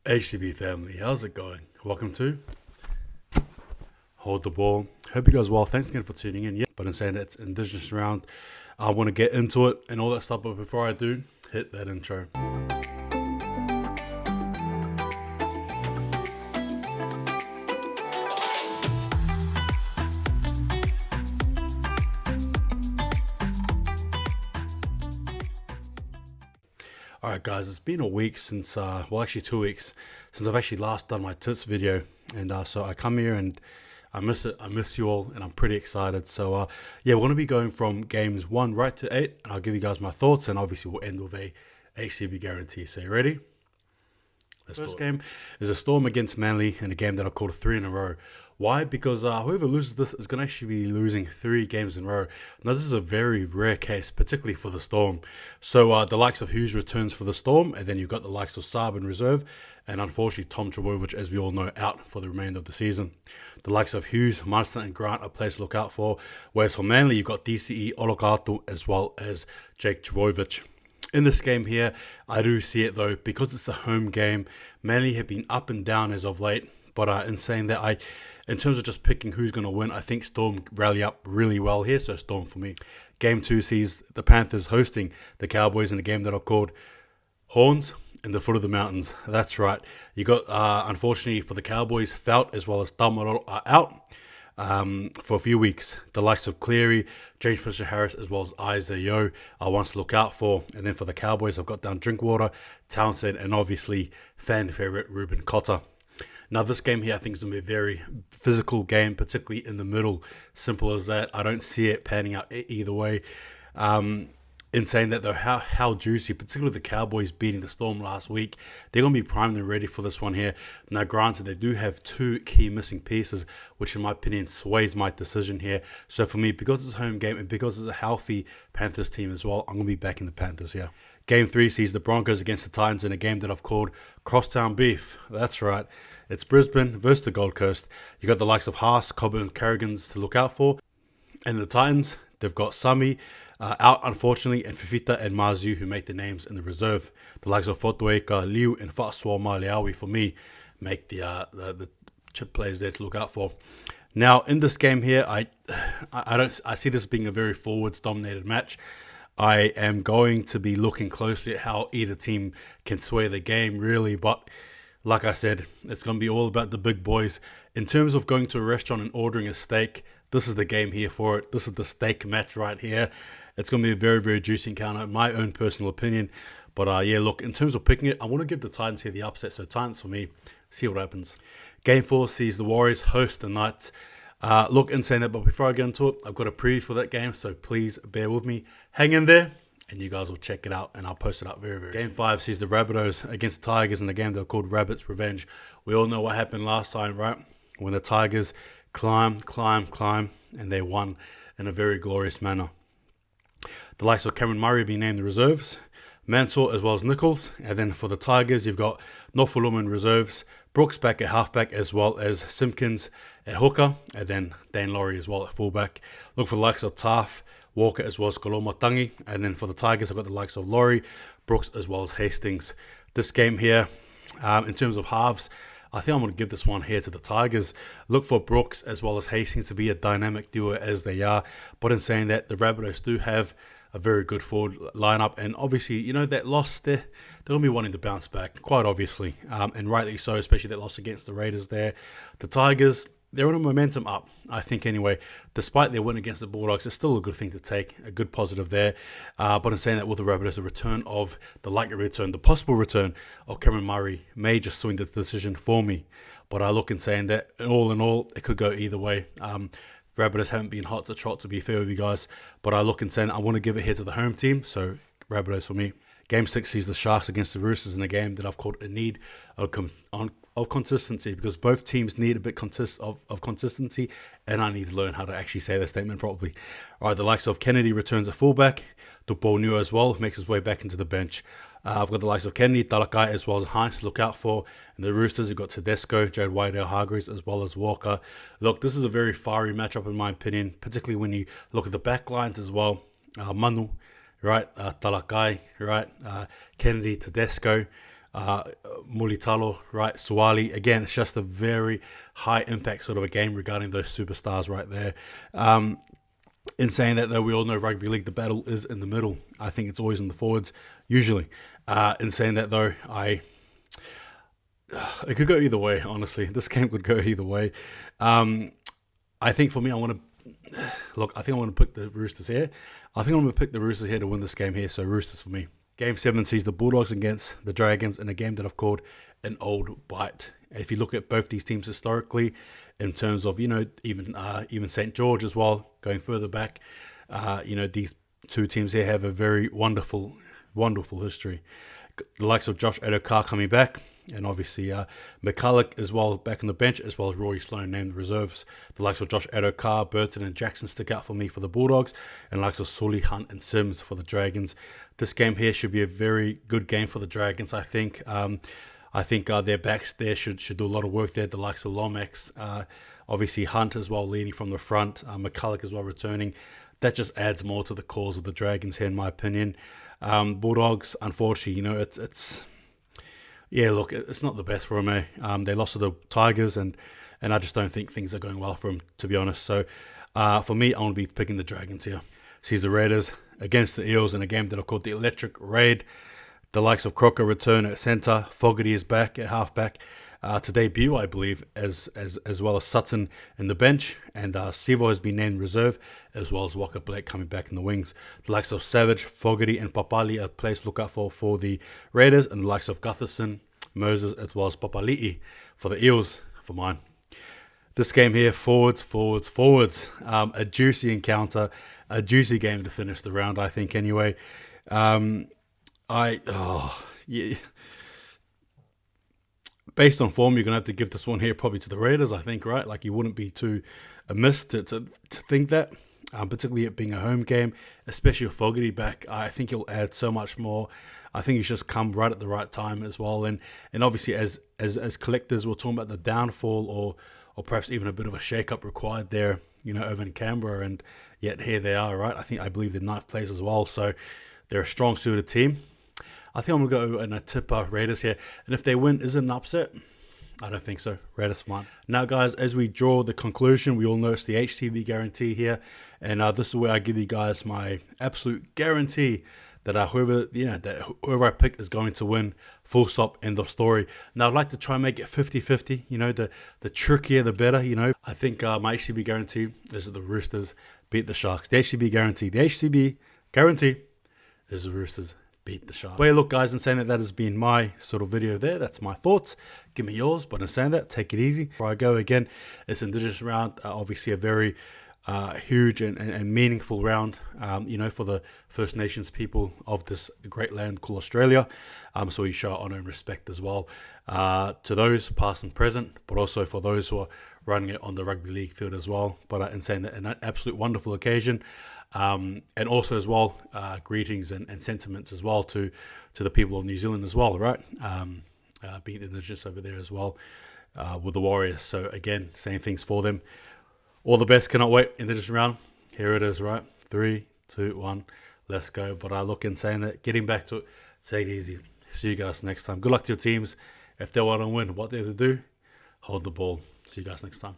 HTB family, how's it going? Welcome to Hold the Ball. Hope you guys well. Thanks again for tuning in. Yeah, but in saying that it's Indigenous round, I want to get into it and all that stuff. But before I do, hit that intro. Alright guys, it's been a week since, actually 2 weeks since I've actually last done my tits video, and so I come here and I miss it. I miss you all and I'm pretty excited. So yeah, we're going to be going from games 1 right to 8, and I'll give you guys my thoughts, and obviously we'll end with a HTB guarantee. So you ready? First game is a Storm against Manly, in a game that I've called 3 in a row. Why? Because whoever loses this is going to actually be losing 3 games in a row. Now, this is a very rare case, particularly for the Storm. So the likes of Hughes returns for the Storm, and then you've got the likes of Saab in reserve, and unfortunately Tom Trbojevic, as we all know, out for the remainder of the season. The likes of Hughes, Munster and Grant are players to look out for, whereas for Manly you've got DCE, Olokatu, as well as Jake Trbojevic. In this game here, I do see it though, because it's a home game. Manly have been up and down as of late, but in saying that, in terms of just picking who's going to win, I think Storm rally up really well here, so Storm for me. Game 2 sees the Panthers hosting the Cowboys in a game that I've called Horns in the Foot of the Mountains. That's right. You got, unfortunately for the Cowboys, Fout as well as Tamaroro are out for a few weeks. The likes of Cleary, James Fisher-Harris, as well as Isaiah Yeo are ones to look out for. And then for the Cowboys, I've got down Drinkwater, Townsend, and obviously fan favourite Ruben Cotter. Now, this game here I think is going to be a very physical game, particularly in the middle. Simple as that. I don't see it panning out either way. In saying that though, how juicy, particularly the Cowboys beating the Storm last week, they're going to be primed and ready for this one here. Now granted, they do have 2 key missing pieces, which in my opinion sways my decision here. So for me, because it's a home game and because it's a healthy Panthers team as well, I'm going to be backing the Panthers here. Game 3 sees the Broncos against the Titans in a game that I've called Crosstown Beef. That's right. It's Brisbane versus the Gold Coast. You got the likes of Haas, Coburn, and Carrigans to look out for. And the Titans, they've got Sami out, unfortunately, and Fifita and Mazu, who make the names in the reserve. The likes of Fotueka, Liu, and Fa'asua Maliawi, for me, make the chip players there to look out for. Now, in this game here, I see this being a very forwards-dominated match. I am going to be looking closely at how either team can sway the game, really. But like I said, it's going to be all about the big boys. In terms of going to a restaurant and ordering a steak, this is the game here for it. This is the steak match right here. It's going to be a very, very juicy encounter, in my own personal opinion. But yeah, look, in terms of picking it, I want to give the Titans here the upset. So Titans for me, see what happens. Game 4 sees the Warriors host the Knights. Look, in saying that, but before I get into it, I've got a preview for that game, so please bear with me. Hang in there, and you guys will check it out, and I'll post it up very, very soon. Game 5 sees the Rabbitohs against the Tigers in a game they're called Rabbits Revenge. We all know what happened last time, right? When the Tigers climbed, and they won in a very glorious manner. The likes of Cameron Murray being named the reserves, Mansour as well as Nichols, and then for the Tigers, you've got Nofuluma in reserves, Brooks back at halfback, as well as Simpkins at hooker, and then Dan Laurie as well at fullback. Look for the likes of Taff, Walker as well as Kolomatangi, and then for the Tigers, I've got the likes of Laurie, Brooks as well as Hastings. This game here, in terms of halves, I think I'm going to give this one here to the Tigers. Look for Brooks as well as Hastings to be a dynamic duo as they are. But in saying that, the Rabbitohs do have a very good forward lineup, and obviously, you know, that loss there, they're going to be wanting to bounce back, quite obviously, and rightly so, especially that loss against the Raiders there. The Tigers, they're on a momentum up, I think, anyway. Despite their win against the Bulldogs, it's still a good thing to take, a good positive there. But in saying that, with the Rabbitohs, the return of the likely return, the possible return of Cameron Murray may just swing the decision for me. But I look and saying that, all in all, it could go either way. Rabbitohs haven't been hot to trot, to be fair with you guys. But I look and saying I want to give it here to the home team, so Rabbitohs for me. Game 6 sees the Sharks against the Roosters in a game that I've called a need of consistency, because both teams need a bit of consistency, and I need to learn how to actually say that statement properly. All right, the likes of Kennedy returns at fullback. Tupou as well makes his way back into the bench. I've got the likes of Kennedy, Talakai, as well as Hines to look out for. And the Roosters, you've got Tedesco, Jared Whitedale, Hargreaves, as well as Walker. Look, this is a very fiery matchup in my opinion, particularly when you look at the back lines as well. Manu, right? Talakai, right? Kennedy, Tedesco. Mulitalo, right? Suwali. Again, it's just a very high impact sort of a game regarding those superstars right there. In saying that, though, we all know rugby league, the battle is in the middle. I think it's always in the forwards, usually. In saying that, though, it could go either way, honestly. This game could go either way. I think for me, I think I want to pick the Roosters here. I think I'm going to pick the Roosters here to win this game here, so Roosters for me. Game 7 sees the Bulldogs against the Dragons in a game that I've called an old bite. If you look at both these teams historically, in terms of, even St. George as well, going further back, these two teams here have a very wonderful, wonderful history. The likes of Josh Adokar coming back, and obviously McCulloch as well back on the bench, as well as Rory Sloane named reserves. The likes of Josh Adokar, Burton and Jackson stick out for me for the Bulldogs, and the likes of Sully, Hunt and Sims for the Dragons. This game here should be a very good game for the Dragons, I think. Their backs there should do a lot of work there. The likes of Lomax, obviously Hunt as well leading from the front, McCulloch as well returning. That just adds more to the cause of the Dragons here, in my opinion. Bulldogs, unfortunately, it's not the best for them. They lost to the Tigers, and I just don't think things are going well for them, to be honest. So for me, I want to be picking the Dragons here. Sees the Raiders against the Eels in a game that I called the Electric Raid. The likes of Crocker return at centre. Fogarty is back at halfback to debut, I believe, as well as Sutton in the bench. And Sivo has been named reserve, as well as Walker Blake coming back in the wings. The likes of Savage, Fogarty and Papali are players to look out for the Raiders. And the likes of Gutherson, Moses, as well as Papali'i for the Eels, for mine. This game here, forwards. A juicy encounter, a juicy game to finish the round, I think, anyway. Based on form, you're going to have to give this one here probably to the Raiders, I think, right? Like, you wouldn't be too amiss to think that, particularly it being a home game, especially with Fogarty back. I think he'll add so much more. I think he's just come right at the right time as well. And obviously, as collectors, we're talking about the downfall or perhaps even a bit of a shake-up required there, over in Canberra. And yet here they are, right? I believe they're 9th place as well. So they're a strong suited team. I think I'm going to go and tip Raiders here. And if they win, is it an upset? I don't think so. Raiders for mine. Now, guys, as we draw the conclusion, we all know it's the HTB guarantee here. And this is where I give you guys my absolute guarantee that whoever I pick is going to win. Full stop, end of story. Now, I'd like to try and make it 50-50. The trickier, the better, I think my HTB guarantee is that the Roosters beat the Sharks. The HTB guarantee. The HTB guarantee is the Roosters beat the Sharks. Well, yeah, look, guys, in saying that has been my sort of video there. That's my thoughts. Give me yours. But in saying that, take it easy. Before I go again, it's Indigenous round. Obviously, a very huge and meaningful round, for the First Nations people of this great land called Australia. So we show our honour and respect as well to those past and present, but also for those who are running it on the rugby league field as well. But in saying that, an absolute wonderful occasion. And also as well, greetings and sentiments as well to the people of New Zealand as well, right? Being Indigenous over there as well with the Warriors. So again, same things for them. All the best. Cannot wait. Indigenous round. Here it is, right? 3, 2, 1. Let's go. But I look in saying that, getting back to it, take it easy. See you guys next time. Good luck to your teams. If they want to win, what they have to do, hold the ball. See you guys next time.